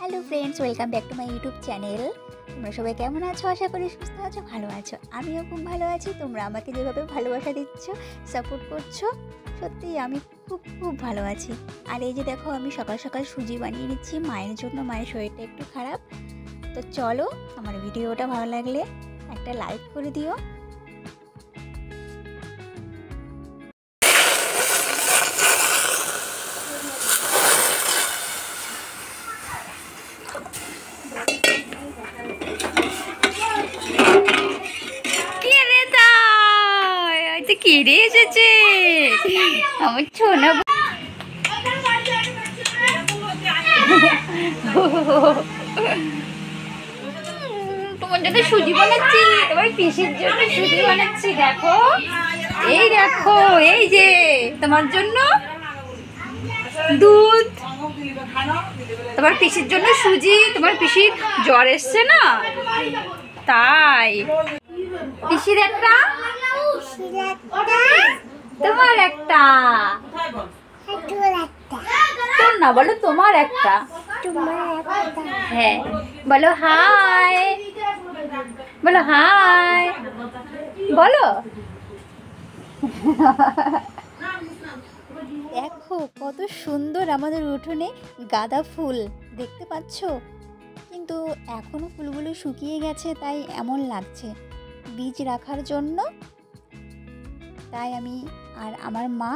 Hello friends, welcome back to my YouTube channel. তোমরা সবাই কেমন আছো? আশা করি সুস্থ আছো, ভালো আছো। আমিও খুব ভালো আছি। তোমরা আমাকে যেভাবে ভালোবাসা দিচ্ছ, সাপোর্ট করছো, সত্যিই আমি খুব খুব ভালো আছি। আর এই যে দেখো, আমি সকাল সকাল সুজি বানিয়ে নিচ্ছি মায়ের জন্য। মায়ের শরীরটা একটু খারাপ। তো চলো, আমার ভিডিওটা ভালো লাগলে একটা লাইক করে দিও। কি রে এসেছে আমার ছোনা, তোমার জন্য সুজি বানাচ্ছি, তোমার পিসির জন্য সুজি বানাচ্ছি। দেখো, এই দেখো, এই যে তোমার জন্য দুধ, তোমার পিসির জন্য সুজি। তোমার পিসির জ্বর এসছে না, তাই পিসির একটা, তোমার একটা, তোর না, বলো তোমার একটা। হ্যাঁ, বলো হাই, বলো হাই, বলো। দেখো কত সুন্দর আমাদের উঠোনে গাঁদা ফুল, দেখতে পাচ্ছ? কিন্তু এখনো ফুলগুলো শুকিয়ে গেছে, তাই এমন লাগছে। বীজ রাখার জন্য তাই আমি আর আমার মা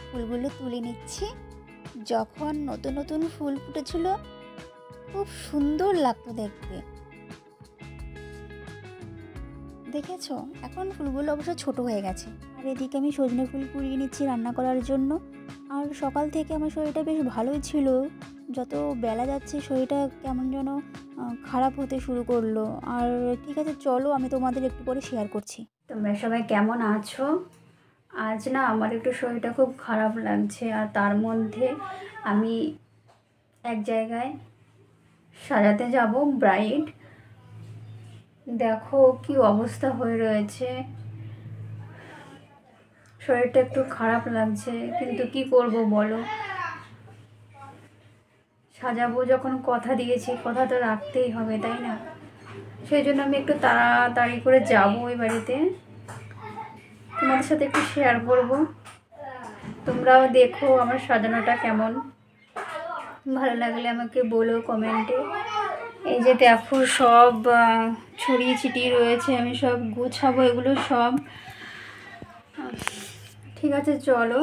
ফুলগুলো তুলে নিচ্ছি। যখন নতুন নতুন ফুল ফুটেছিল, খুব সুন্দর লাগতো দেখতে, দেখেছো? এখন ফুলগুলো অবশ্য ছোট হয়ে গেছে। আর এদিকে আমি সজনে ফুল কুড়িয়ে নিচ্ছি রান্না করার জন্য। আর সকাল থেকে আমার শরীরটা বেশ ভালোই ছিল, যত বেলা যাচ্ছে শরীরটা কেমন যেন খারাপ হতে শুরু করলো। আর ঠিক আছে, চলো আমি তোমাদের একটু পরে শেয়ার করছি। তোমরা সবাই কেমন আছো? আজ না আমার একটু শরীরটা খুব খারাপ লাগছে, আর তার মধ্যে আমি এক জায়গায় সাজাতে যাব ব্রাইড। দেখো কি অবস্থা হয়ে রয়েছে, শরীরটা একটু খারাপ লাগছে, কিন্তু কি করব বলো? সাজাবো যখন, কথা দিয়েছি, কথা তো রাখতেই হবে, তাই না? সেই জন্য আমি একটু তাড়াতাড়ি করে যাবো ওই বাড়িতে, তোমাদের সাথে একটু শেয়ার করব। তোমরাও দেখো আমার সাজানোটা কেমন, ভালো লাগলে আমাকে বলো কমেন্টে। এই যে দেখো, সব ছড়িয়ে ছিটিয়ে রয়েছে, আমি সব গুছাবো এগুলো সব। ঠিক আছে, চলো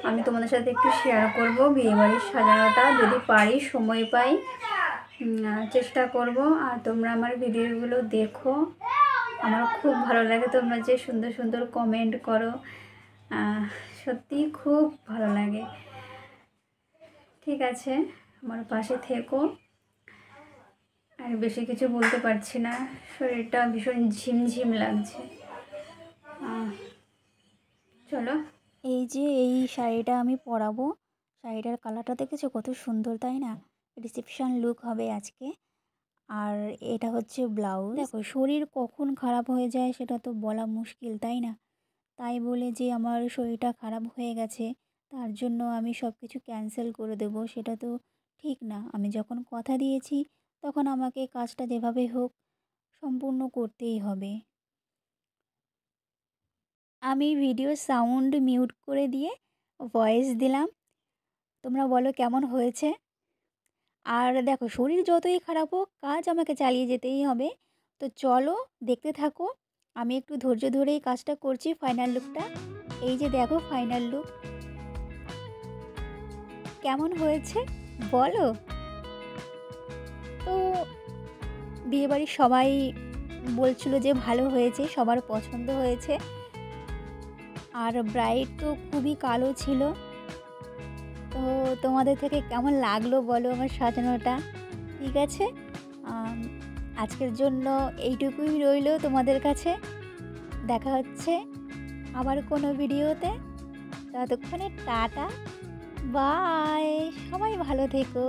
আমি তোমাদের সাথে একটু শেয়ার করব বিয়েবাড়ির সাজানোটা, যদি পারি, সময় পাই, চেষ্টা করব। আর তোমরা আমার ভিডিওগুলো দেখো, আমার খুব ভালো লাগে তোমরা যে সুন্দর সুন্দর কমেন্ট করো, সত্যি খুব ভালো লাগে। ঠিক আছে, আমার পাশে থেকো। আর বেশি কিছু বলতে পারছি না, শরীরটা ভীষণ ঝিমঝিম লাগছে। চলো, এই যে এই শাড়িটা আমি পরাবো, শাড়িটার কালারটা দেখেছো কত সুন্দর, তাই না? রিসেপশন লুক হবে আজকে। আর এটা হচ্ছে ব্লাউজ। দেখো, শরীর কখন খারাপ হয়ে যায় সেটা তো বলা মুশকিল, তাই না? তাই বলে যে আমার শরীরটা খারাপ হয়ে গেছে তার জন্য আমি সব কিছু ক্যান্সেল করে দেবো, সেটা তো ঠিক না। আমি যখন কথা দিয়েছি তখন আমাকে কাজটা যেভাবে হোক সম্পূর্ণ করতেই হবে। আমি ভিডিওর সাউন্ড মিউট করে দিয়ে ভয়েস দিলাম, তোমরা বলো কেমন হয়েছে। আর দেখো, শরীর যতই খারাপ হোক, কাজ আমাকে চালিয়ে যেতেই হবে। তো চলো দেখতে থাকো, আমি একটু ধৈর্য ধরেই কাজটা করছি। ফাইনাল লুকটা এই যে দেখো, ফাইনাল লুক কেমন হয়েছে বলো। তো বিয়েবাড়ির সবাই বলছিল যে ভালো হয়েছে, সবার পছন্দ হয়েছে। আর ব্রাইড তো খুবই কালো ছিল। তো তোমাদের থেকে কেমন লাগলো বলো আমার সাজানোটা? ঠিক আছে, আজকের জন্য এইটুকুই রইলো তোমাদের কাছে। দেখা হচ্ছে আবার কোনো ভিডিওতে, ততক্ষণে টাটা, বাই, সবাই ভালো থেকো।